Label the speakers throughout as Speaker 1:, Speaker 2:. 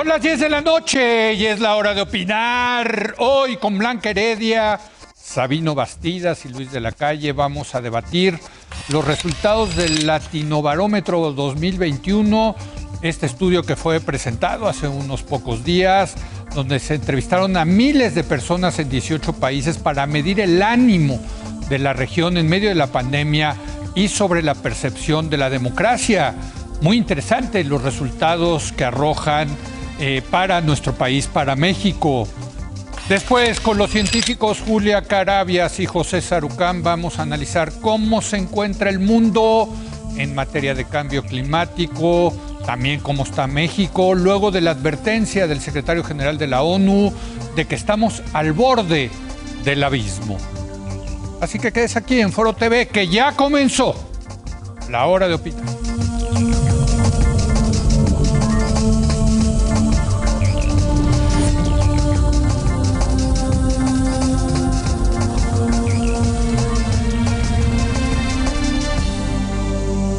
Speaker 1: Son las 10 de la noche y es la hora de opinar. Hoy con Blanca Heredia, Sabino Bastidas y Luis de la Calle vamos a debatir los resultados del Latinobarómetro 2021, este estudio que fue presentado hace unos pocos días, donde se entrevistaron a miles de personas en 18 países para medir el ánimo de la región en medio de la pandemia y sobre la percepción de la democracia. Muy interesante los resultados que arrojan para nuestro país, para México. Después, con los científicos Julia Carabias y José Sarucán, vamos a analizar cómo se encuentra el mundo en materia de cambio climático, también cómo está México, luego de la advertencia del secretario general de la ONU de que estamos al borde del abismo. Así que quedes aquí en Foro TV, que ya comenzó la hora de opinar.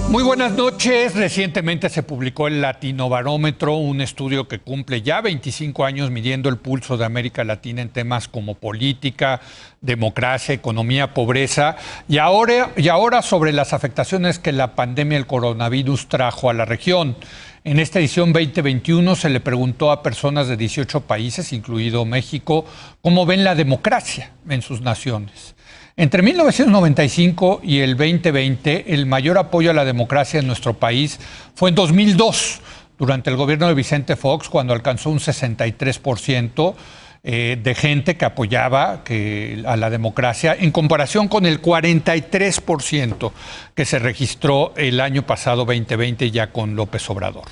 Speaker 1: Muy buenas noches. Recientemente se publicó el Latinobarómetro, un estudio que cumple ya 25 años midiendo el pulso de América Latina en temas como política, democracia, economía, pobreza y ahora sobre las afectaciones que la pandemia del coronavirus trajo a la región. En esta edición 2021 se le preguntó a personas de 18 países, incluido México, cómo ven la democracia en sus naciones. Entre 1995 y el 2020, el mayor apoyo a la democracia en nuestro país fue en 2002, durante el gobierno de Vicente Fox, cuando alcanzó un 63% de gente que apoyaba a la democracia, en comparación con el 43% que se registró el año pasado, 2020, ya con López Obrador.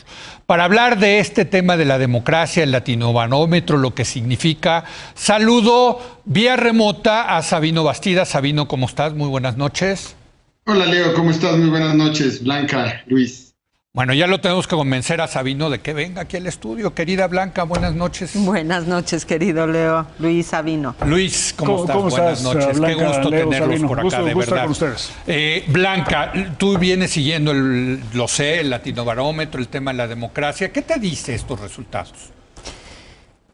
Speaker 1: Para hablar de este tema de la democracia, el Latinobarómetro, lo que significa, saludo vía remota a Sabino Bastidas. Sabino, ¿cómo estás? Muy buenas noches.
Speaker 2: Hola, Leo, ¿cómo estás? Muy buenas noches, Blanca, Luis.
Speaker 1: Bueno, ya lo tenemos que convencer a Sabino de que venga aquí al estudio. Querida Blanca, buenas noches.
Speaker 3: Buenas noches, querido Leo. Luis Sabino.
Speaker 1: Luis, ¿cómo estás? Buenas noches.
Speaker 4: Blanca,
Speaker 1: qué gusto
Speaker 4: Leo,
Speaker 1: tenerlos
Speaker 4: Sabino.
Speaker 1: por acá, de verdad.
Speaker 4: Con ustedes.
Speaker 1: Blanca, tú vienes siguiendo el Latinobarómetro, el tema de la democracia. ¿Qué te dice estos resultados?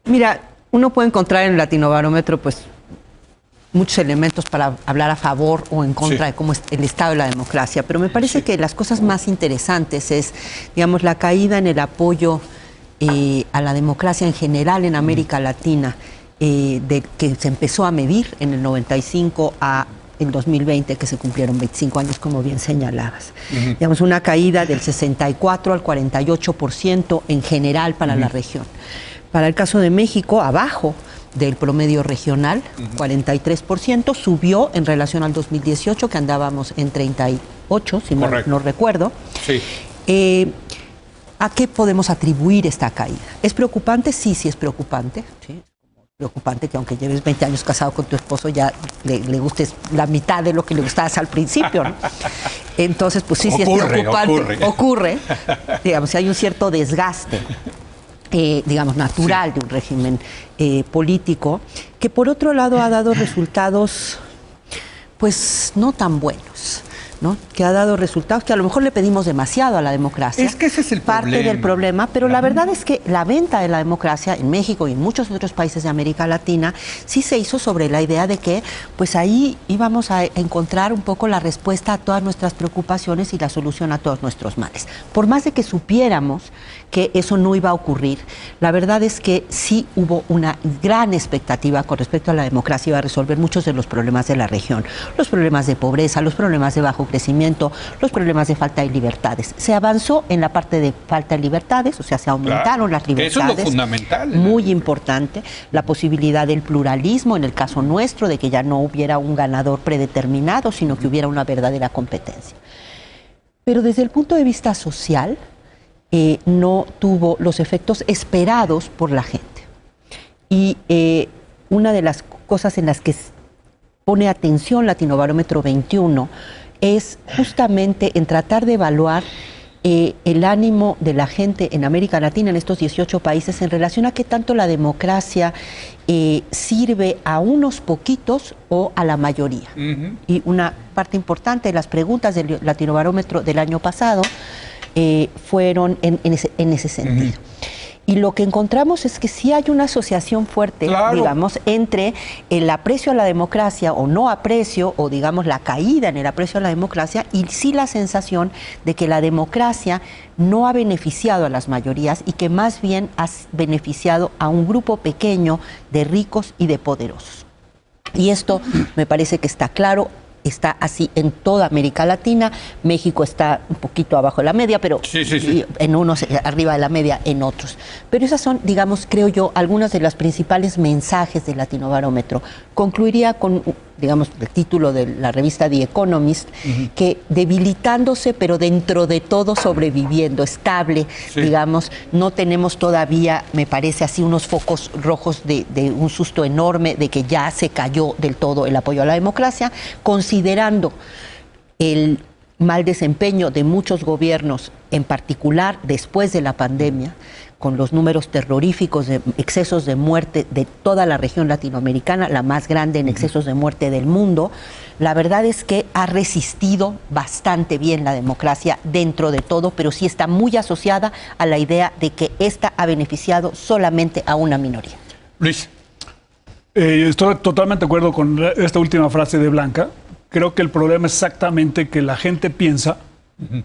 Speaker 3: Mira, uno puede encontrar en el Latinobarómetro, pues, muchos elementos para hablar a favor o en contra de cómo es el estado de la democracia, pero me parece que las cosas más interesantes es, digamos, la caída en el apoyo a la democracia en general en América Latina, de que se empezó a medir en el 95 a el 2020, que se cumplieron 25 años, como bien señalabas. Digamos, una caída del 64 al 48% en general para la región. Para el caso de México, abajo del promedio regional, 43%, subió en relación al 2018, que andábamos en 38, si no recuerdo. Sí. ¿A qué podemos atribuir esta caída? ¿Es preocupante? Sí, sí es preocupante. Sí. Preocupante que aunque lleves 20 años casado con tu esposo, ya le gustes la mitad de lo que le gustabas al principio, ¿no? Entonces, pues sí, sí es preocupante. Ocurre. Digamos, si hay un cierto desgaste, digamos, natural de un régimen político, que por otro lado ha dado resultados, pues, no tan buenos, ¿no? Que ha dado resultados que a lo mejor le pedimos demasiado a la democracia.
Speaker 1: Es que ese es el
Speaker 3: parte del problema, pero la verdad es que la venta de la democracia en México y en muchos otros países de América Latina sí se hizo sobre la idea de que pues ahí íbamos a encontrar un poco la respuesta a todas nuestras preocupaciones y la solución a todos nuestros males. Por más de que supiéramos que eso no iba a ocurrir, la verdad es que sí hubo una gran expectativa con respecto a la democracia, iba a resolver muchos de los problemas de la región, los problemas de pobreza, los problemas de bajo crecimiento, los problemas de falta de libertades. Se avanzó en la parte de falta de libertades, o sea, se aumentaron las libertades.
Speaker 1: Eso es lo fundamental.
Speaker 3: Muy importante, la posibilidad del pluralismo, en el caso nuestro, de que ya no hubiera un ganador predeterminado, sino que hubiera una verdadera competencia. Pero desde el punto de vista social, no tuvo los efectos esperados por la gente. Y una de las cosas en las que pone atención Latinobarómetro 21 es justamente en tratar de evaluar el ánimo de la gente en América Latina, en estos 18 países, en relación a qué tanto la democracia sirve a unos poquitos o a la mayoría. Y una parte importante de las preguntas del Latinobarómetro del año pasado fueron en ese sentido. Y lo que encontramos es que sí hay una asociación fuerte,
Speaker 1: claro,
Speaker 3: digamos, entre el aprecio a la democracia o no aprecio, o digamos la caída en el aprecio a la democracia, y sí la sensación de que la democracia no ha beneficiado a las mayorías y que más bien ha beneficiado a un grupo pequeño de ricos y de poderosos. Y esto me parece que está claro. Está así en toda América Latina. México está un poquito abajo de la media, pero sí. En unos arriba de la media en otros. Pero esas son, digamos, creo yo, algunos de los principales mensajes del Latinobarómetro. Concluiría con, digamos, el título de la revista The Economist, que debilitándose, pero dentro de todo sobreviviendo, estable, digamos, no tenemos todavía, me parece así, unos focos rojos de un susto enorme de que ya se cayó del todo el apoyo a la democracia, considerando el mal desempeño de muchos gobiernos, en particular después de la pandemia, con los números terroríficos de excesos de muerte de toda la región latinoamericana, la más grande en excesos de muerte del mundo. La verdad es que ha resistido bastante bien la democracia dentro de todo, pero sí está muy asociada a la idea de que esta ha beneficiado solamente a una minoría.
Speaker 1: Luis.
Speaker 4: Estoy totalmente de acuerdo con esta última frase de Blanca. Creo que el problema es exactamente que la gente piensa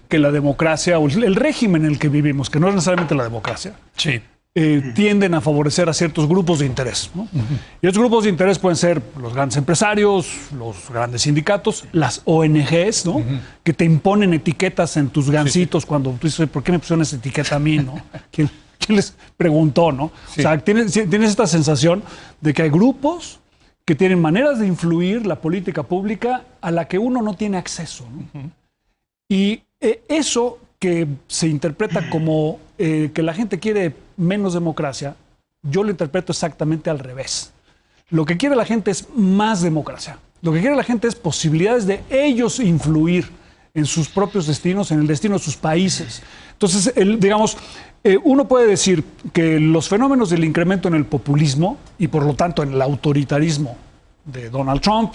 Speaker 4: que la democracia o el régimen en el que vivimos, que no es necesariamente la democracia, tienden a favorecer a ciertos grupos de interés, ¿no? Y esos grupos de interés pueden ser los grandes empresarios, los grandes sindicatos, las ONGs, ¿no? Que te imponen etiquetas en tus gancitos cuando tú dices, ¿por qué me pusieron esa etiqueta a mí, no? ¿Quién les preguntó, no? O sea, tienes esta sensación de que hay grupos que tienen maneras de influir la política pública a la que uno no tiene acceso, ¿no? Y eso que se interpreta como que la gente quiere menos democracia, yo lo interpreto exactamente al revés. Lo que quiere la gente es más democracia. Lo que quiere la gente es posibilidades de ellos influir en sus propios destinos, en el destino de sus países. Entonces, digamos, uno puede decir que los fenómenos del incremento en el populismo y por lo tanto en el autoritarismo de Donald Trump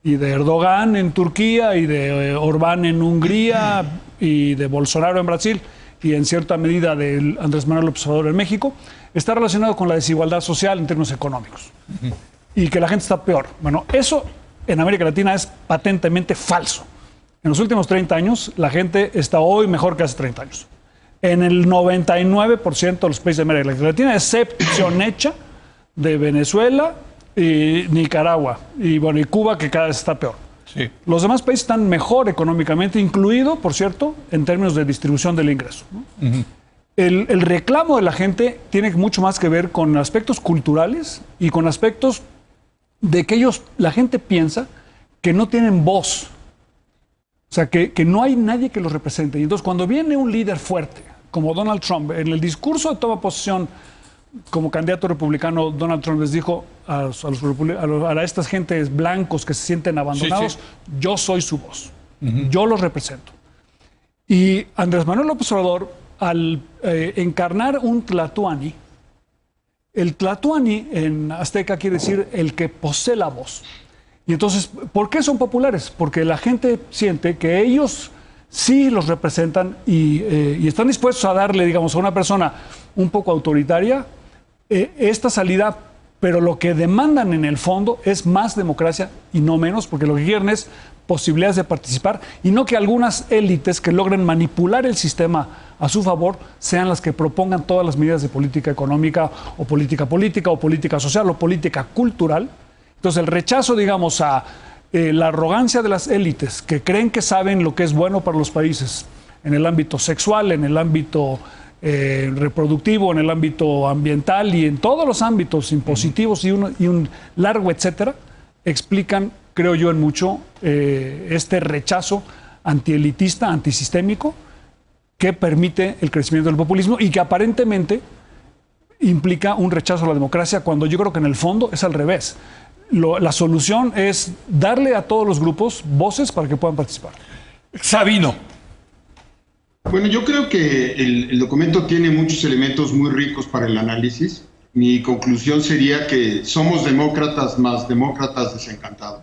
Speaker 4: y de Erdogan en Turquía y de Orbán en Hungría y de Bolsonaro en Brasil y en cierta medida de Andrés Manuel López Obrador en México, está relacionado con la desigualdad social en términos económicos y que la gente está peor. Bueno, eso en América Latina es patentemente falso. En los últimos 30 años, la gente está hoy mejor que hace 30 años. En el 99% de los países de América Latina, excepción hecha de Venezuela y Nicaragua y Cuba, que cada vez está peor. Los demás países están mejor económicamente, incluido, por cierto, en términos de distribución del ingreso, ¿no? El reclamo de la gente tiene mucho más que ver con aspectos culturales y con aspectos de que la gente piensa que no tienen voz. O sea, que no hay nadie que los represente. Y entonces, cuando viene un líder fuerte, como Donald Trump, en el discurso de toma posesión como candidato republicano, Donald Trump les dijo a estas gentes blancos que se sienten abandonados, yo soy su voz, yo los represento. Y Andrés Manuel López Obrador, al encarnar un tlatoani, el tlatoani en azteca quiere decir el que posee la voz. Y entonces, ¿por qué son populares? Porque la gente siente que ellos sí los representan y están dispuestos a darle, digamos, a una persona un poco autoritaria esta salida, pero lo que demandan en el fondo es más democracia y no menos, porque lo que quieren es posibilidades de participar y no que algunas élites que logren manipular el sistema a su favor sean las que propongan todas las medidas de política económica o política social o política cultural. Entonces el rechazo, digamos, a la arrogancia de las élites que creen que saben lo que es bueno para los países en el ámbito sexual, en el ámbito reproductivo, en el ámbito ambiental y en todos los ámbitos impositivos y un largo etcétera, explican, creo yo, en mucho este rechazo antielitista, antisistémico que permite el crecimiento del populismo y que aparentemente implica un rechazo a la democracia, cuando yo creo que en el fondo es al revés. La solución es darle a todos los grupos voces para que puedan participar.
Speaker 1: Sabino.
Speaker 2: Bueno, yo creo que el documento tiene muchos elementos muy ricos para el análisis. Mi conclusión sería que somos demócratas más demócratas desencantados.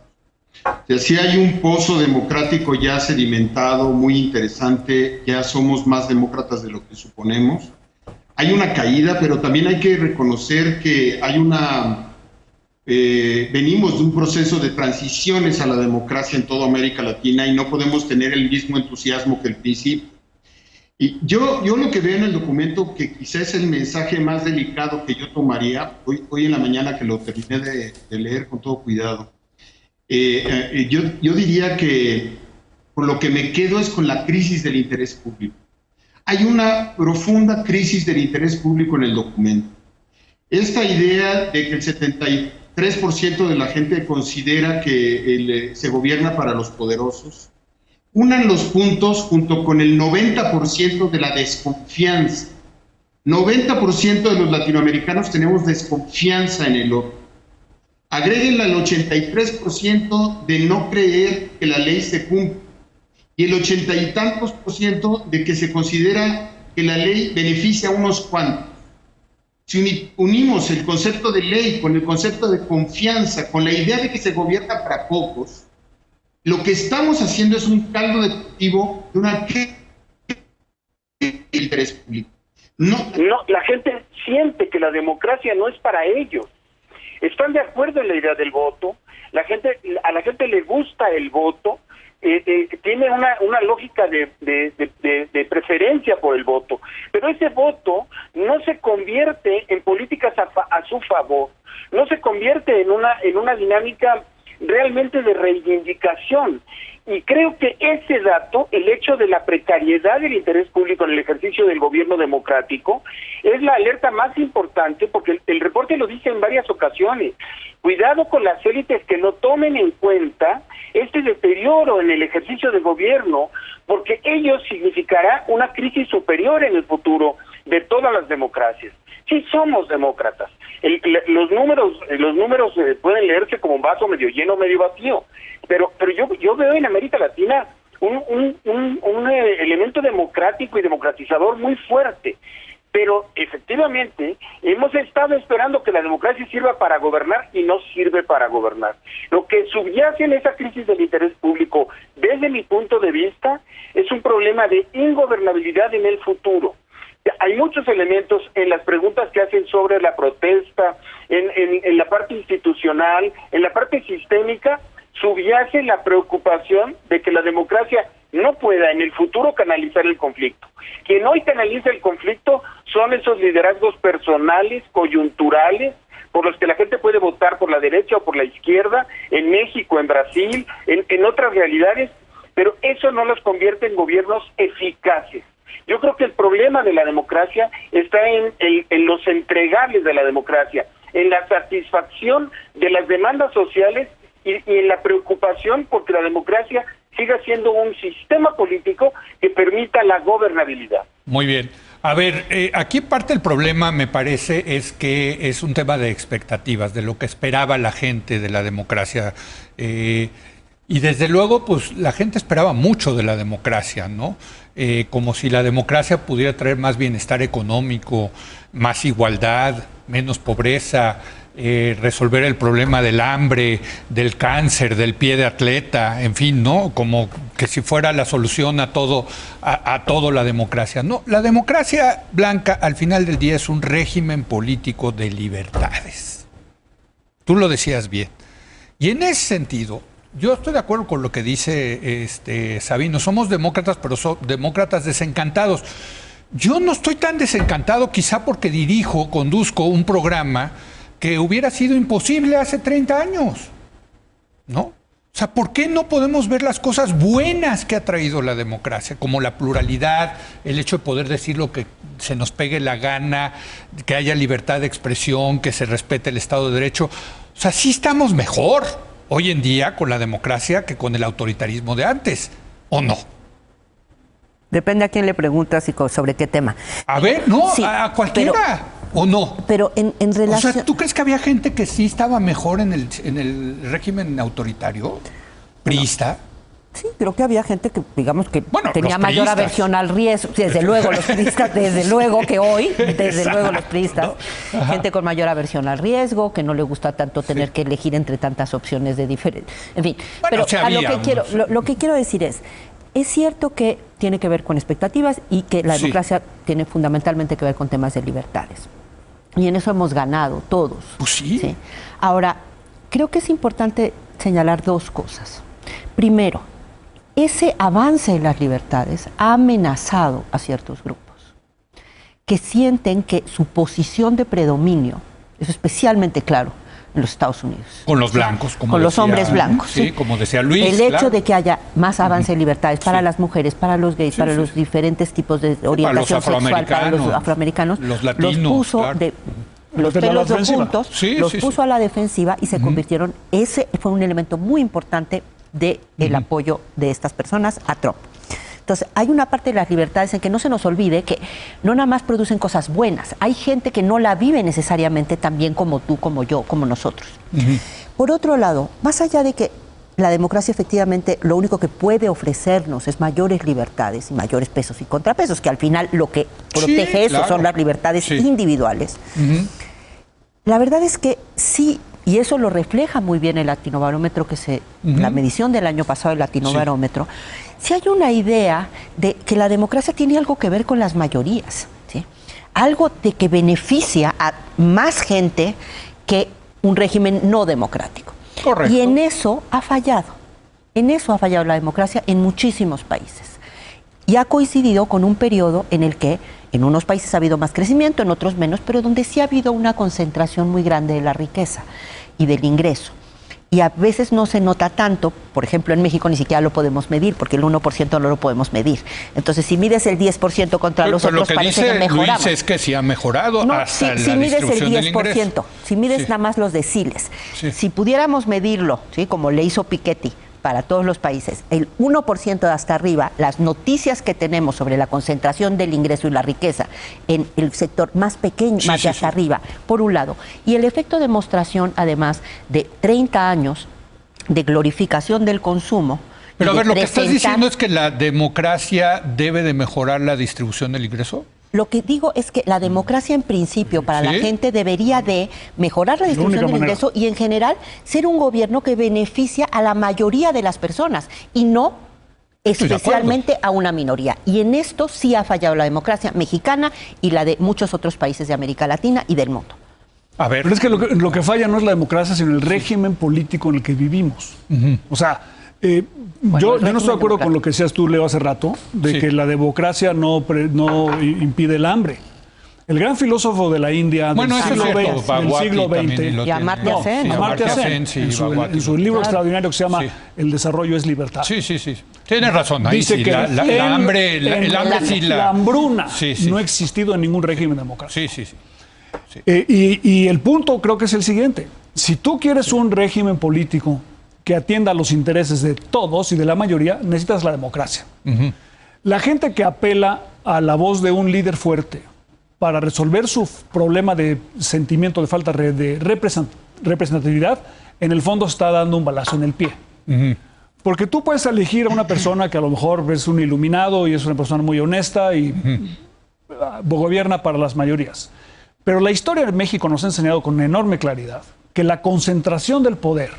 Speaker 2: O sea, sí hay un pozo democrático ya sedimentado, muy interesante, ya somos más demócratas de lo que suponemos, hay una caída, pero también hay que reconocer que hay venimos de un proceso de transiciones a la democracia en toda América Latina y no podemos tener el mismo entusiasmo que el principio. Y yo lo que veo en el documento, que quizás es el mensaje más delicado que yo tomaría, hoy en la mañana que lo terminé de leer con todo cuidado, yo diría que con lo que me quedo es con la crisis del interés público. Hay una profunda crisis del interés público en el documento. Esta idea de que el 73% de la gente considera que se gobierna para los poderosos, unan los puntos junto con el 90% de la desconfianza. 90% de los latinoamericanos tenemos desconfianza en el otro. Agréguenle al 83% de no creer que la ley se cumple y el 80 y tantos % de que se considera que la ley beneficia a unos cuantos. Si unimos el concepto de ley con el concepto de confianza, con la idea de que se gobierna para pocos, lo que estamos haciendo es un caldo de cultivo de una crisis de interés público. No,
Speaker 5: la gente siente que la democracia no es para ellos. Están de acuerdo en la idea del voto, a la gente le gusta el voto, tiene una lógica de preferencia por el voto, pero ese voto no se convierte en políticas a su favor, no se convierte en una dinámica realmente de reivindicación. Y creo que ese dato, el hecho de la precariedad del interés público en el ejercicio del gobierno democrático, es la alerta más importante, porque el reporte lo dice en varias ocasiones. Cuidado con las élites que no tomen en cuenta este deterioro en el ejercicio del gobierno, porque ello significará una crisis superior en el futuro de todas las democracias. Sí somos demócratas. Los números pueden leerse como un vaso medio lleno o medio vacío, pero yo veo en América Latina un elemento democrático y democratizador muy fuerte. Pero efectivamente hemos estado esperando que la democracia sirva para gobernar y no sirve para gobernar. Lo que subyace en esa crisis del interés público, desde mi punto de vista, es un problema de ingobernabilidad en el futuro. Hay muchos elementos en las preguntas que hacen sobre la protesta, en la parte institucional, en la parte sistémica, subyace la preocupación de que la democracia no pueda en el futuro canalizar el conflicto. Quien hoy canaliza el conflicto son esos liderazgos personales, coyunturales, por los que la gente puede votar por la derecha o por la izquierda, en México, en Brasil, en otras realidades, pero eso no los convierte en gobiernos eficaces. Yo creo que el problema de la democracia está en los entregables de la democracia, en la satisfacción de las demandas sociales y en la preocupación porque la democracia siga siendo un sistema político que permita la gobernabilidad.
Speaker 1: Muy bien. A ver, aquí parte del problema, me parece, es que es un tema de expectativas, de lo que esperaba la gente de la democracia. Y desde luego, pues la gente esperaba mucho de la democracia, ¿no? Como si la democracia pudiera traer más bienestar económico, más igualdad, menos pobreza, resolver el problema del hambre, del cáncer, del pie de atleta, en fin, ¿no? Como que si fuera la solución a todo la democracia. No, la democracia, Blanca, al final del día es un régimen político de libertades. Tú lo decías bien. Y en ese sentido, yo estoy de acuerdo con lo que dice Sabino. Somos demócratas, pero demócratas desencantados. Yo no estoy tan desencantado, quizá porque conduzco un programa que hubiera sido imposible hace 30 años, ¿no? O sea, ¿por qué no podemos ver las cosas buenas que ha traído la democracia? Como la pluralidad, el hecho de poder decir lo que se nos pegue la gana, que haya libertad de expresión, que se respete el Estado de Derecho. O sea, sí estamos mejor hoy en día con la democracia que con el autoritarismo de antes, ¿o no?
Speaker 3: Depende a quién le preguntas y sobre qué tema.
Speaker 1: A ver, no, sí, a cualquiera, ¿o no?
Speaker 3: Pero en relación...
Speaker 1: O sea, ¿tú crees que había gente que sí estaba mejor en el régimen autoritario, priista?
Speaker 3: Sí, creo que había gente que, digamos, que
Speaker 1: bueno,
Speaker 3: tenía mayor aversión al riesgo. Desde luego los priistas, desde luego que hoy, desde luego los priistas. ¿No? Gente con mayor aversión al riesgo, que no le gusta tanto tener que elegir entre tantas opciones de diferentes. En fin, bueno, pero a lo que quiero decir es, es cierto que tiene que ver con expectativas y que la
Speaker 1: Sí.
Speaker 3: democracia tiene fundamentalmente que ver con temas de libertades. Y en eso hemos ganado todos.
Speaker 1: Pues sí.
Speaker 3: Ahora, creo que es importante señalar dos cosas. Primero, ese avance de las libertades ha amenazado a ciertos grupos que sienten que su posición de predominio es especialmente claro en los Estados Unidos.
Speaker 1: Con los blancos, como
Speaker 3: con los
Speaker 1: decía-
Speaker 3: hombres blancos.
Speaker 1: Sí, como decía Luis.
Speaker 3: El hecho
Speaker 1: claro.
Speaker 3: de que haya más avance de libertades para
Speaker 1: Sí.
Speaker 3: las mujeres, para los gays,
Speaker 1: Sí,
Speaker 3: para
Speaker 1: sí,
Speaker 3: los
Speaker 1: sí.
Speaker 3: diferentes tipos de orientación sexual, para los afroamericanos,
Speaker 1: los latinos,
Speaker 3: los puso
Speaker 1: claro.
Speaker 3: los
Speaker 4: A la
Speaker 3: pelos de
Speaker 4: defensiva.
Speaker 3: puntos,
Speaker 1: Sí,
Speaker 3: los
Speaker 1: sí,
Speaker 3: puso
Speaker 1: sí.
Speaker 3: a la defensiva y se convirtieron, ese fue un elemento muy importante del apoyo de estas personas a Trump. Entonces, hay una parte de las libertades en que no se nos olvide que no nada más producen cosas buenas, hay gente que no la vive necesariamente tan bien como tú, como yo, como nosotros. Por otro lado, más allá de que la democracia efectivamente lo único que puede ofrecernos es mayores libertades y mayores pesos y contrapesos, que al final lo que protege eso
Speaker 1: claro.
Speaker 3: son las libertades
Speaker 1: Sí.
Speaker 3: individuales. La verdad es que sí, y eso lo refleja muy bien el Latinobarómetro, la medición del año pasado del Latinobarómetro, sí hay una idea de que la democracia tiene algo que ver con las mayorías, ¿sí? Algo de que beneficia a más gente que un régimen no democrático.
Speaker 1: Correcto.
Speaker 3: Y en eso ha fallado. En eso ha fallado la democracia en muchísimos países. Y ha coincidido con un periodo en el que en unos países ha habido más crecimiento, en otros menos, pero donde sí ha habido una concentración muy grande de la riqueza y del ingreso. Y a veces no se nota tanto, por ejemplo en México ni siquiera lo podemos medir, porque el 1% no lo podemos medir. Entonces si mides el 10% contra los
Speaker 1: Pero
Speaker 3: otros,
Speaker 1: lo que
Speaker 3: parece
Speaker 1: dice
Speaker 3: que mejoramos.
Speaker 1: Luis es que sí ha mejorado
Speaker 3: No,
Speaker 1: hasta
Speaker 3: si
Speaker 1: la
Speaker 3: mides el
Speaker 1: distribución del
Speaker 3: 10%,
Speaker 1: ingreso.
Speaker 3: si mides
Speaker 1: Sí.
Speaker 3: nada más los deciles,
Speaker 1: Sí.
Speaker 3: si pudiéramos medirlo, ¿sí? Como le hizo Piketty para todos los países, el 1% de hasta arriba, las noticias que tenemos sobre la concentración del ingreso y la riqueza en el sector más pequeño,
Speaker 1: Sí,
Speaker 3: más
Speaker 1: sí,
Speaker 3: de hasta
Speaker 1: sí.
Speaker 3: arriba, por un lado, y el efecto demostración, además, de 30 años de glorificación del consumo.
Speaker 1: Pero a
Speaker 3: y de
Speaker 1: ver, lo que estás
Speaker 3: presentar-
Speaker 1: diciendo es que la democracia debe de mejorar la distribución del ingreso.
Speaker 3: Lo que digo es que la democracia en principio para la
Speaker 1: ¿Sí?
Speaker 3: gente debería de mejorar la distribución
Speaker 4: única
Speaker 3: del
Speaker 4: manera.
Speaker 3: ingreso y en general ser un gobierno que beneficia a la mayoría de las personas y no
Speaker 1: Estoy de
Speaker 3: especialmente a una minoría. Y en esto sí ha fallado la democracia mexicana y la de muchos otros países de América Latina y del mundo.
Speaker 1: A ver,
Speaker 4: Pero es que lo que falla no es la democracia, sino el régimen político en el que vivimos. O sea, yo
Speaker 3: el
Speaker 4: no estoy
Speaker 3: régimen
Speaker 4: de acuerdo con
Speaker 3: democrático.
Speaker 4: lo que decías tú, Leo, hace rato, de
Speaker 1: Sí.
Speaker 4: que la democracia no impide el hambre. El gran filósofo de la India
Speaker 1: bueno,
Speaker 4: del
Speaker 1: eso es
Speaker 4: siglo
Speaker 1: cierto.
Speaker 4: XX, del
Speaker 1: Bhagwati
Speaker 4: siglo
Speaker 1: también
Speaker 4: XX,
Speaker 1: lo
Speaker 3: Y
Speaker 1: tiene.
Speaker 3: Amartya Sen.
Speaker 1: Sí,
Speaker 4: Amartya Sen,
Speaker 1: sí,
Speaker 4: en su
Speaker 1: Bhagwati
Speaker 4: libro
Speaker 3: Claro.
Speaker 4: extraordinario que se llama
Speaker 1: Sí.
Speaker 4: El desarrollo es libertad.
Speaker 1: Sí, sí, sí. Tienes razón. Ahí
Speaker 4: Dice
Speaker 1: sí,
Speaker 4: que
Speaker 1: la hambre, el hambre sí
Speaker 4: la hambruna
Speaker 1: Sí, sí.
Speaker 4: no ha existido en ningún régimen democrático.
Speaker 1: Sí, sí, sí.
Speaker 4: Y el punto creo que es el siguiente. Si tú quieres un régimen político que atienda a los intereses de todos y de la mayoría, necesitas la democracia. La gente que apela a la voz de un líder fuerte para resolver su problema de sentimiento de falta de representatividad, en el fondo está dando un balazo en el pie. Porque tú puedes elegir a una persona que a lo mejor es un iluminado y es una persona muy honesta y gobierna para las mayorías. Pero la historia de México nos ha enseñado con enorme claridad que la concentración del poder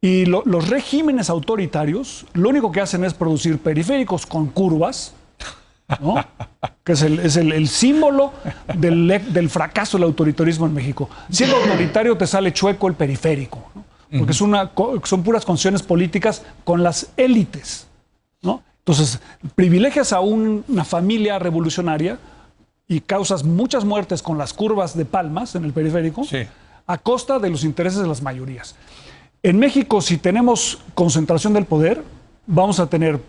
Speaker 4: y los regímenes autoritarios lo único que hacen es producir periféricos con curvas, ¿no? Que es el símbolo del fracaso del autoritarismo en México. Siendo autoritario te sale chueco el periférico, ¿no? Porque son puras concesiones políticas con las élites, ¿no? Entonces, privilegias a una familia revolucionaria y causas muchas muertes con las curvas de palmas en el periférico,
Speaker 1: Sí.
Speaker 4: a costa de los intereses de las mayorías. En México, si tenemos concentración del poder, vamos a tener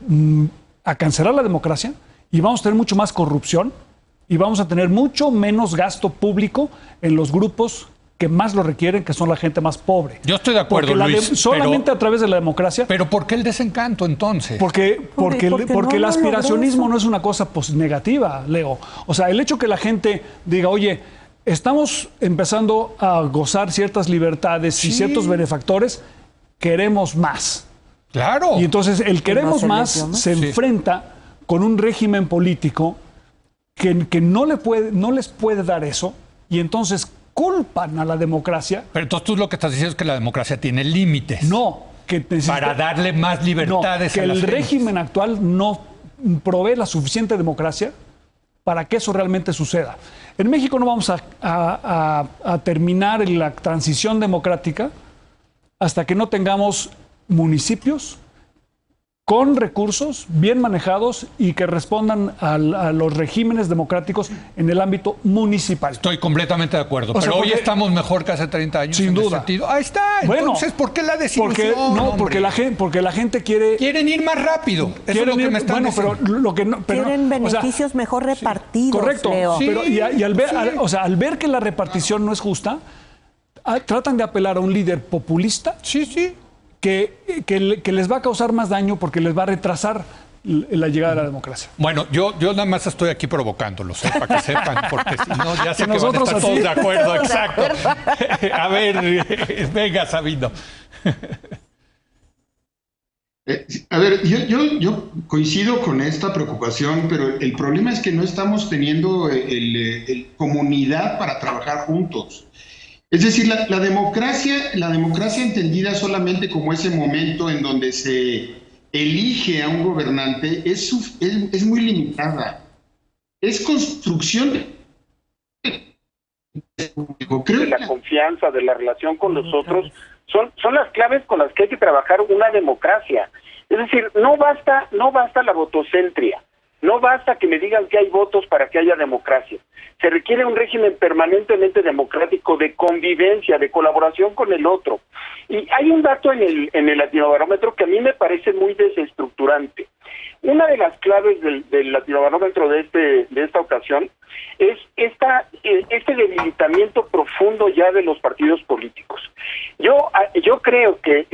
Speaker 4: a cancelar la democracia y vamos a tener mucho más corrupción y vamos a tener mucho menos gasto público en los grupos que más lo requieren, que son la gente más pobre.
Speaker 1: Yo estoy de acuerdo,
Speaker 4: Porque
Speaker 1: Luis.
Speaker 4: solamente a través de la democracia.
Speaker 1: Pero ¿por qué el desencanto entonces?
Speaker 4: Porque
Speaker 3: no
Speaker 4: el
Speaker 3: lo
Speaker 4: aspiracionismo
Speaker 3: logró
Speaker 4: no es una cosa negativa, Leo. O sea, el hecho que la gente diga, oye, estamos empezando a gozar ciertas libertades y
Speaker 1: Sí.
Speaker 4: ciertos benefactores, queremos más.
Speaker 1: Claro.
Speaker 4: Y entonces el queremos
Speaker 3: se les
Speaker 4: más
Speaker 3: dio más?
Speaker 4: se
Speaker 1: Sí.
Speaker 4: enfrenta con un régimen político que no les puede dar eso, y entonces culpan a la democracia.
Speaker 1: Pero entonces tú lo que estás diciendo es que la democracia tiene límites.
Speaker 4: No, que
Speaker 1: para darle más libertades
Speaker 4: que
Speaker 1: a las
Speaker 4: el
Speaker 1: gentes.
Speaker 4: régimen actual no provee la suficiente democracia para que eso realmente suceda. En México no vamos a terminar la transición democrática hasta que no tengamos municipios con recursos bien manejados y que respondan a los regímenes democráticos en el ámbito municipal.
Speaker 1: Estoy completamente de acuerdo,
Speaker 4: O sea,
Speaker 1: pero hoy
Speaker 4: porque-
Speaker 1: estamos mejor que hace 30 años.
Speaker 4: Sin
Speaker 1: en ese
Speaker 4: duda.
Speaker 1: sentido. Ahí está.
Speaker 4: Bueno,
Speaker 1: Entonces, ¿por qué la desilusión?
Speaker 4: porque la gente quiere...
Speaker 1: Quieren ir más rápido. Eso es
Speaker 4: quieren
Speaker 1: lo que
Speaker 4: ir-
Speaker 1: me están
Speaker 4: bueno,
Speaker 1: diciendo.
Speaker 4: pero lo que no, pero
Speaker 3: Quieren
Speaker 4: no, o sea,
Speaker 3: beneficios mejor repartidos,
Speaker 4: correcto,
Speaker 3: Leo.
Speaker 1: Sí.
Speaker 4: pero y al ver,
Speaker 1: sí.
Speaker 4: al ver que la repartición no es justa, tratan de apelar a un líder populista
Speaker 1: Sí, sí.
Speaker 4: que les va a causar más daño porque les va a retrasar la llegada de la democracia.
Speaker 1: Bueno, yo nada más estoy aquí provocándolos, para que sepan, porque si no, ya sé que van a
Speaker 4: nosotros
Speaker 1: estar
Speaker 4: así.
Speaker 1: todos de acuerdo,
Speaker 3: Todos de
Speaker 1: exacto. A ver, venga, Sabino.
Speaker 2: A ver, yo coincido con esta preocupación, pero el problema es que no estamos teniendo comunidad para trabajar juntos. Es decir, la democracia entendida solamente como ese momento en donde se elige a un gobernante es muy limitada. Es construcción
Speaker 5: de la confianza, de la relación con los otros, son las claves con las que hay que trabajar una democracia. Es decir, no basta la votocentria, no basta que me digan que hay votos para que haya democracia. Se requiere un régimen permanentemente democrático de convivencia, de colaboración con el otro. Y hay un dato en el Latinobarómetro que a mí me parece muy desestructurante. Una de las claves del Latinobarómetro de esta ocasión es este debilitamiento profundo ya de los partidos políticos. Yo creo que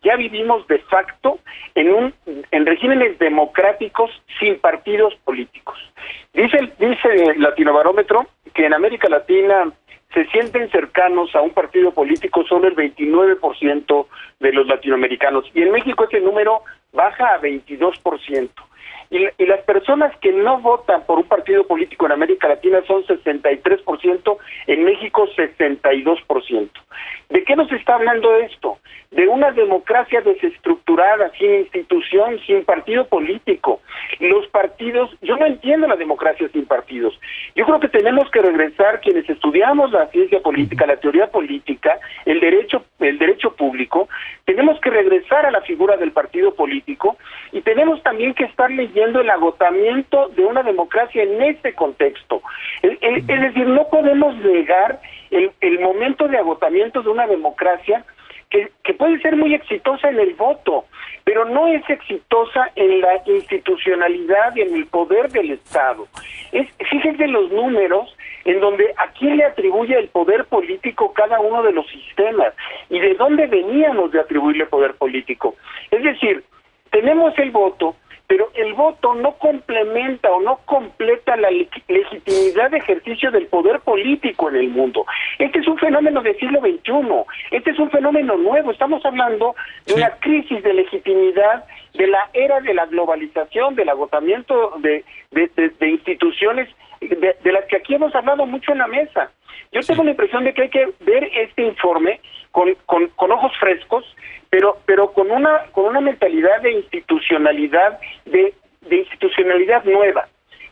Speaker 5: ya vivimos de facto en regímenes democráticos sin partidos políticos. Dice el Latinobarómetro que en América Latina se sienten cercanos a un partido político solo el 29% de los latinoamericanos, y en México ese número baja a 22%. Y las personas que no votan por un partido político en América Latina son 63%, en México 62%. ¿De qué nos está hablando esto? De una democracia desestructurada, sin institución, sin partido político. Los partidos, yo no entiendo la democracia sin partidos. Yo creo que tenemos que regresar, quienes estudiamos la ciencia política, la teoría política, el derecho público, tenemos que regresar a la figura del partido político y tenemos también que estar leyendo el agotamiento de una democracia en este contexto. Es decir, no podemos negar el momento de agotamiento de una democracia que puede ser muy exitosa en el voto, pero no es exitosa en la institucionalidad y en el poder del Estado. Fíjense los números en donde a quién le atribuye el poder político cada uno de los sistemas y de dónde veníamos de atribuirle poder político. Es decir, tenemos el voto, pero el voto no complementa o no completa la legitimidad de ejercicio del poder político en el mundo. Este es un fenómeno del siglo XXI, este es un fenómeno nuevo, estamos hablando de una crisis de legitimidad de la era de la globalización, del agotamiento de instituciones de las que aquí hemos hablado mucho en la mesa. Yo tengo la impresión de que hay que ver este informe con ojos frescos, pero con una mentalidad de institucionalidad, de institucionalidad nueva.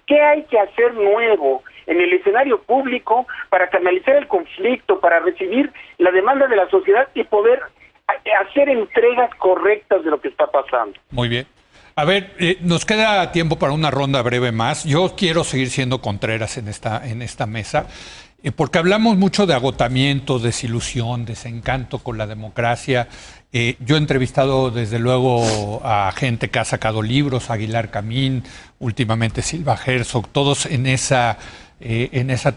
Speaker 5: ¿Qué hay que hacer nuevo en el escenario público para canalizar el conflicto, para recibir la demanda de la sociedad y poder hacer entregas correctas de lo que está pasando?
Speaker 1: Muy bien. A ver, nos queda tiempo para una ronda breve más. Yo quiero seguir siendo Contreras en esta mesa, porque hablamos mucho de agotamiento, desilusión, desencanto con la democracia. Yo he entrevistado desde luego a gente que ha sacado libros, Aguilar Camín, últimamente Silva Herzog, todos en esa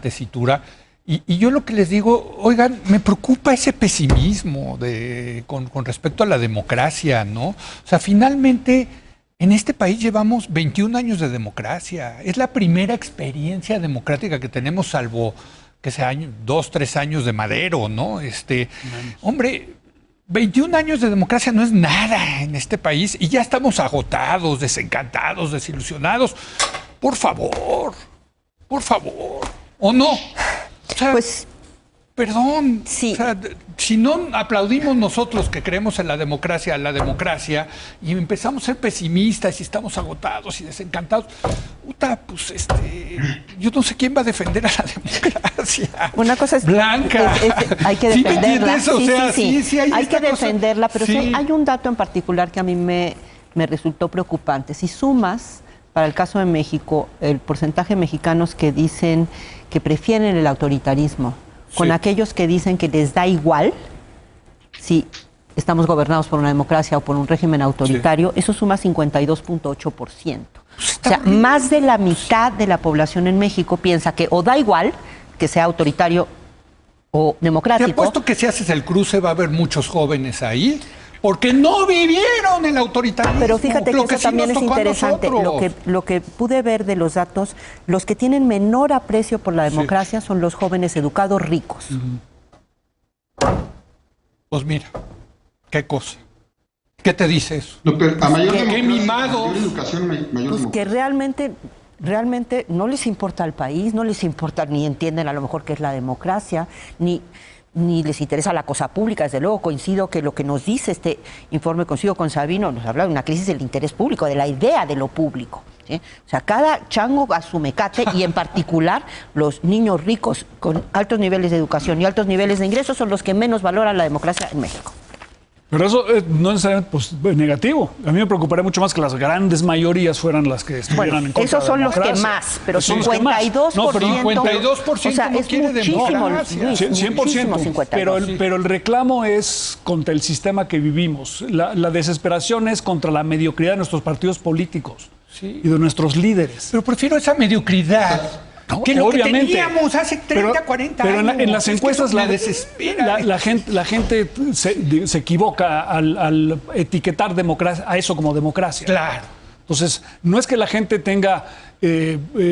Speaker 1: tesitura. Y yo lo que les digo, oigan, me preocupa ese pesimismo con respecto a la democracia, ¿no? O sea, finalmente en este país llevamos 21 años de democracia. Es la primera experiencia democrática que tenemos, salvo que sea 2, 3 años de Madero, ¿no? Hombre, 21 años de democracia no es nada en este país y ya estamos agotados, desencantados, desilusionados. Por favor, ¿o no? O sea,
Speaker 3: Pues
Speaker 1: Perdón,
Speaker 3: Sí.
Speaker 1: o sea, si no aplaudimos nosotros que creemos en la democracia, y empezamos a ser pesimistas y estamos agotados y desencantados, puta, pues yo no sé quién va a defender a la democracia.
Speaker 3: Una cosa es
Speaker 1: Blanca.
Speaker 3: hay que
Speaker 1: ¿Sí me
Speaker 3: defenderla.
Speaker 1: entiendes? O sea, sí,
Speaker 3: hay que
Speaker 1: esta cosa.
Speaker 3: defenderla, pero sí
Speaker 1: Sí.
Speaker 3: hay un dato en particular que a mí me resultó preocupante. Si sumas, para el caso de México, el porcentaje de mexicanos que dicen que prefieren el autoritarismo con
Speaker 1: Sí.
Speaker 3: aquellos que dicen que les da igual si estamos gobernados por una democracia o por un régimen autoritario, eso suma 52.8%. O sea, más de la mitad de la población en México piensa que o da igual que sea autoritario o
Speaker 1: Te
Speaker 3: democrático.
Speaker 1: apuesto que si haces el cruce va a haber muchos jóvenes ahí, porque no vivieron el autoritarismo.
Speaker 3: Pero fíjate que
Speaker 1: lo
Speaker 3: eso
Speaker 1: sí
Speaker 3: también
Speaker 1: nos
Speaker 3: es
Speaker 1: tocó a
Speaker 3: interesante.
Speaker 1: nosotros.
Speaker 3: Lo que pude ver de los datos, los que tienen menor aprecio por la democracia son los jóvenes educados ricos.
Speaker 1: Pues mira, qué cosa. ¿Qué te dice eso?
Speaker 2: No, pero a mayor
Speaker 3: Qué
Speaker 2: democracia,
Speaker 1: mimados.
Speaker 2: mayor educación, mayor
Speaker 3: Pues que
Speaker 2: democracia.
Speaker 3: realmente no les importa el país, no les importa, ni entienden a lo mejor qué es la democracia, ni les interesa la cosa pública. Desde luego coincido que lo que nos dice este informe, coincido con Sabino, nos habla de una crisis del interés público, de la idea de lo público, ¿sí? O sea, cada chango a su mecate, y en particular los niños ricos con altos niveles de educación y altos niveles de ingresos son los que menos valoran la democracia en México.
Speaker 4: Pero eso no es necesariamente negativo. A mí me preocuparía mucho más que las grandes mayorías fueran las que estuvieran en contra
Speaker 3: Esos
Speaker 4: de
Speaker 3: son
Speaker 4: la
Speaker 3: los que
Speaker 4: democracia.
Speaker 3: más, pero
Speaker 4: Esos son los que más.
Speaker 3: 52%.
Speaker 4: No, pero
Speaker 1: 52%
Speaker 3: o sea,
Speaker 1: no
Speaker 3: es
Speaker 1: quiere
Speaker 3: muchísimo,
Speaker 1: democracia.
Speaker 3: Luis,
Speaker 4: 100%.
Speaker 3: muchísimo, 52.
Speaker 4: Pero el reclamo es contra el sistema que vivimos. La desesperación es contra la mediocridad de nuestros partidos políticos
Speaker 1: Sí.
Speaker 4: y de nuestros líderes.
Speaker 1: Pero prefiero esa mediocridad.
Speaker 4: No,
Speaker 1: que lo
Speaker 4: obviamente.
Speaker 1: que teníamos hace 30, 40
Speaker 4: pero
Speaker 1: años.
Speaker 4: en las
Speaker 1: Es que
Speaker 4: encuestas
Speaker 1: eso me desespera.
Speaker 4: la gente se equivoca al etiquetar democracia a eso como democracia.
Speaker 1: Claro.
Speaker 4: Entonces, no es que la gente tenga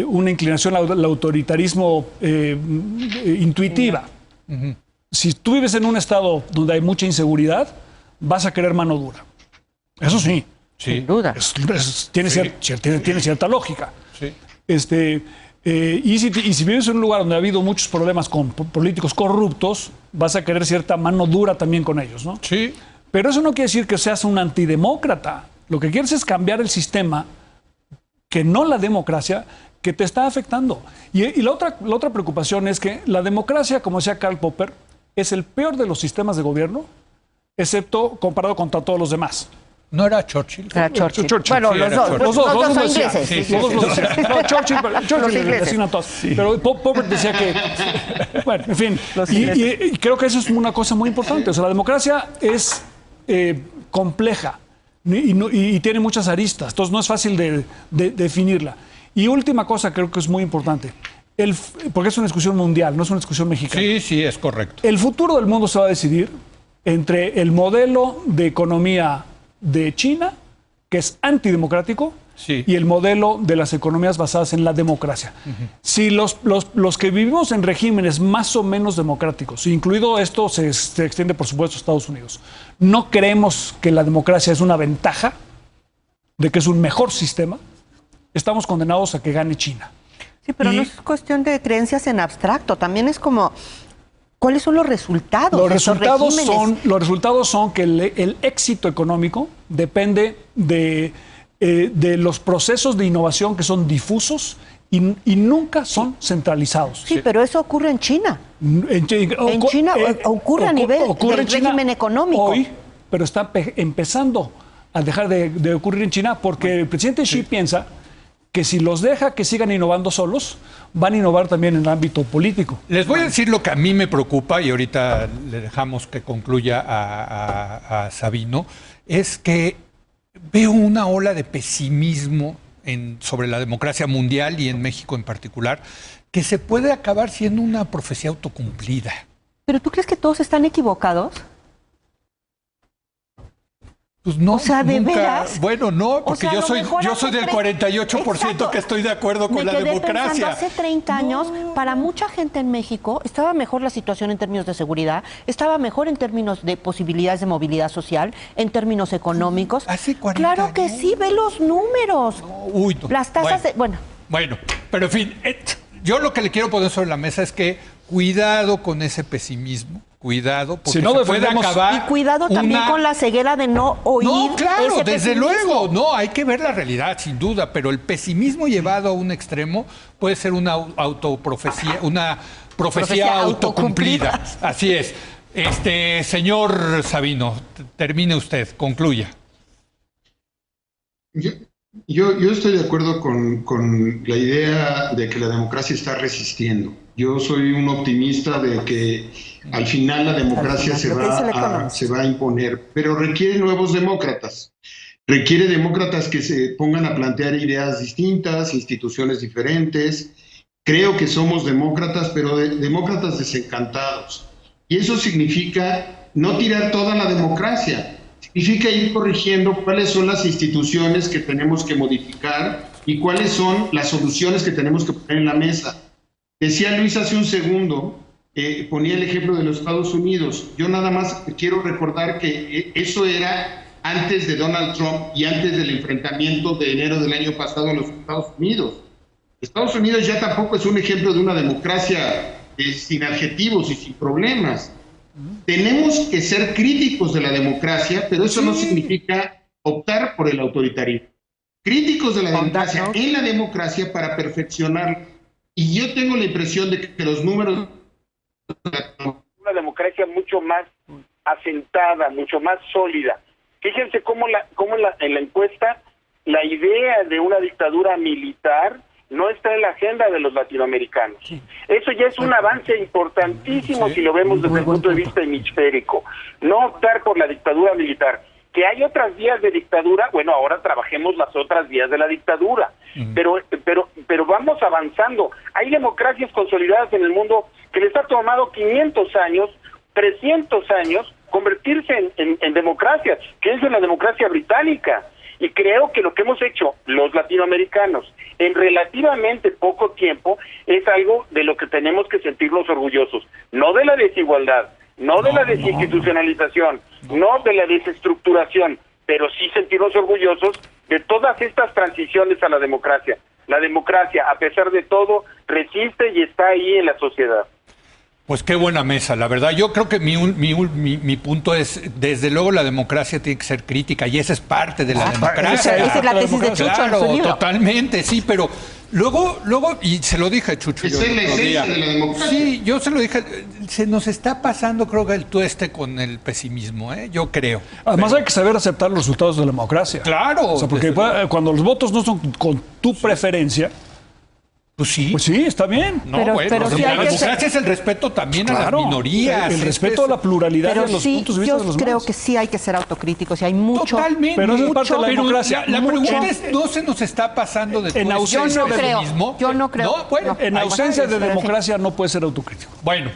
Speaker 4: una inclinación al autoritarismo intuitiva. Si tú vives en un estado donde hay mucha inseguridad, vas a querer mano dura. Eso sí.
Speaker 3: Sin duda.
Speaker 4: Tiene cierta lógica.
Speaker 1: Sí.
Speaker 4: Y si vives en un lugar donde ha habido muchos problemas con políticos corruptos, vas a querer cierta mano dura también con ellos, ¿no?
Speaker 1: Sí.
Speaker 4: Pero eso no quiere decir que seas un antidemócrata. Lo que quieres es cambiar el sistema, que no la democracia, que te está afectando. Y la otra preocupación es que la democracia, como decía Karl Popper, es el peor de los sistemas de gobierno, excepto comparado contra todos los demás.
Speaker 1: ¿No era Churchill?
Speaker 3: Era Churchill.
Speaker 4: Churchill,
Speaker 3: Bueno,
Speaker 1: sí,
Speaker 3: los
Speaker 1: era
Speaker 3: dos,
Speaker 1: Churchill.
Speaker 3: los dos son
Speaker 4: lo decían.
Speaker 3: ingleses.
Speaker 1: Sí, sí,
Speaker 4: Los dos lo
Speaker 1: sí.
Speaker 4: decían. No, Churchill
Speaker 3: ingleses.
Speaker 4: decían a todos. Pero Popper decía que... Bueno, en fin.
Speaker 3: Los
Speaker 4: Y
Speaker 3: ingleses.
Speaker 4: creo que eso es una cosa muy importante. O sea, la democracia es compleja y tiene muchas aristas. Entonces no es fácil de definirla. Y última cosa, creo que es muy importante. Porque es una discusión mundial, no es una discusión mexicana.
Speaker 1: Sí, sí, es correcto.
Speaker 4: El futuro del mundo se va a decidir entre el modelo de economía de China, que es antidemocrático,
Speaker 1: Sí.
Speaker 4: y el modelo de las economías basadas en la democracia. Si los que vivimos en regímenes más o menos democráticos, incluido esto se extiende por supuesto a Estados Unidos, no creemos que la democracia es una ventaja, de que es un mejor sistema, estamos condenados a que gane China.
Speaker 3: Sí, pero
Speaker 4: Y-
Speaker 3: no es cuestión de creencias en abstracto, también es como, ¿cuáles son los resultados
Speaker 4: Los
Speaker 3: de estos regímenes?
Speaker 4: resultados son que el éxito económico depende de los procesos de innovación que son difusos y nunca son centralizados.
Speaker 3: Sí, pero eso ocurre en China. En China ocurre a nivel del régimen económico.
Speaker 4: Hoy, pero está empezando a dejar de ocurrir en China porque el presidente Xi piensa que si los deja que sigan innovando solos, van a innovar también en el ámbito político.
Speaker 1: Les voy a decir lo que a mí me preocupa, y ahorita le dejamos que concluya a Sabino, es que veo una ola de pesimismo sobre la democracia mundial y en México en particular, que se puede acabar siendo una profecía autocumplida.
Speaker 3: ¿Pero tú crees que todos están equivocados?
Speaker 1: Pues no,
Speaker 3: O sea, ¿de
Speaker 1: nunca.
Speaker 3: veras?
Speaker 1: Bueno, no,
Speaker 3: O
Speaker 1: porque
Speaker 3: sea, a
Speaker 1: yo
Speaker 3: lo
Speaker 1: soy
Speaker 3: mejor hace
Speaker 1: del 48%
Speaker 3: Exacto.
Speaker 1: que estoy de acuerdo con la
Speaker 3: Me quedé
Speaker 1: democracia.
Speaker 3: pensando, hace 30 años, para mucha gente en México, estaba mejor la situación en términos de seguridad, estaba mejor en términos de posibilidades de movilidad social, en términos económicos.
Speaker 1: Hace 40
Speaker 3: Claro que
Speaker 1: años.
Speaker 3: sí, ve los números.
Speaker 1: No.
Speaker 3: Las tasas de... Bueno,
Speaker 1: Bueno, pero en fin, yo lo que le quiero poner sobre la mesa es que cuidado con ese pesimismo. Cuidado, porque
Speaker 4: si no
Speaker 1: se puede acabar.
Speaker 3: Y cuidado también con la ceguera de no oír.
Speaker 1: No, claro,
Speaker 3: ese
Speaker 1: desde
Speaker 3: pesimismo.
Speaker 1: luego. No, hay que ver la realidad, sin duda, pero el pesimismo llevado a un extremo puede ser una autoprofecía, una profecía autocumplida. Así es. Señor Sabino, termine usted, concluya.
Speaker 2: Yo estoy de acuerdo con la idea de que la democracia está resistiendo. Yo soy un optimista de que al final la democracia se va a imponer, pero requiere nuevos demócratas. Requiere demócratas que se pongan a plantear ideas distintas, instituciones diferentes. Creo que somos demócratas, pero demócratas desencantados. Y eso significa no tirar toda la democracia. Significa ir corrigiendo cuáles son las instituciones que tenemos que modificar y cuáles son las soluciones que tenemos que poner en la mesa. Decía Luis hace un segundo, ponía el ejemplo de los Estados Unidos. Yo nada más quiero recordar que eso era antes de Donald Trump y antes del enfrentamiento de enero del año pasado en los Estados Unidos. Estados Unidos ya tampoco es un ejemplo de una democracia sin adjetivos y sin problemas. Tenemos que ser críticos de la democracia, pero eso no significa optar por el autoritarismo. Críticos de la democracia, en la democracia para perfeccionarla. Y yo tengo la impresión de que los números...
Speaker 5: Una democracia mucho más asentada, mucho más sólida. Fíjense cómo en la encuesta la idea de una dictadura militar no está en la agenda de los latinoamericanos. Sí. Eso ya es un avance importantísimo si lo vemos desde el punto de vista hemisférico. No optar por la dictadura militar. Que hay otras vías de dictadura, bueno, ahora trabajemos las otras vías de la dictadura. Pero vamos avanzando. Hay democracias consolidadas en el mundo que les ha tomado 500 años, 300 años, convertirse en democracias, que es la democracia británica. Y creo que lo que hemos hecho los latinoamericanos en relativamente poco tiempo es algo de lo que tenemos que sentirnos orgullosos. No de la desigualdad, no de la desinstitucionalización, no de la desestructuración, pero sí sentirnos orgullosos de todas estas transiciones a la democracia. La democracia, a pesar de todo, resiste y está ahí en la sociedad.
Speaker 1: Pues qué buena mesa, la verdad. Yo creo que mi punto es, desde luego la democracia tiene que ser crítica y esa es parte de la democracia.
Speaker 3: Esa es la tesis de Chucho
Speaker 1: claro,
Speaker 3: en su libro.
Speaker 1: Totalmente, sí, pero luego, y se lo dije a Chucho.
Speaker 2: Esa es la esencia de la democracia.
Speaker 1: Sí, yo se lo dije, se nos está pasando, creo que el tueste con el pesimismo, yo creo.
Speaker 4: Además hay que saber aceptar los resultados de la democracia.
Speaker 1: Claro.
Speaker 4: O sea, porque cuando los votos no son con tu preferencia... Pues sí, está bien.
Speaker 1: No, pero sí la democracia es el respeto también a las minorías.
Speaker 4: El respeto a la pluralidad de los puntos de vista de los demás.
Speaker 3: Yo creo que sí hay que ser autocríticos y hay mucho.
Speaker 1: Totalmente.
Speaker 4: Pero eso es parte de la democracia.
Speaker 1: La pregunta es, ¿no se nos está pasando de
Speaker 4: en ausencia de
Speaker 3: feminismo? Yo no creo.
Speaker 1: No, bueno,
Speaker 4: en ausencia de democracia no puede ser autocrítico.
Speaker 1: Bueno.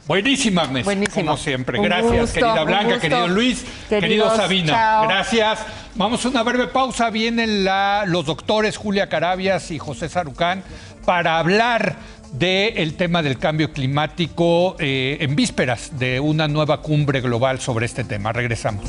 Speaker 1: Buenísima mesa, como siempre. Gracias, querida Blanca, querido Luis, querido Sabina.
Speaker 3: Chao.
Speaker 1: Gracias. Vamos a una breve pausa. Vienen los doctores Julia Carabias y José Sarucán para hablar del tema del cambio climático en vísperas de una nueva cumbre global sobre este tema. Regresamos.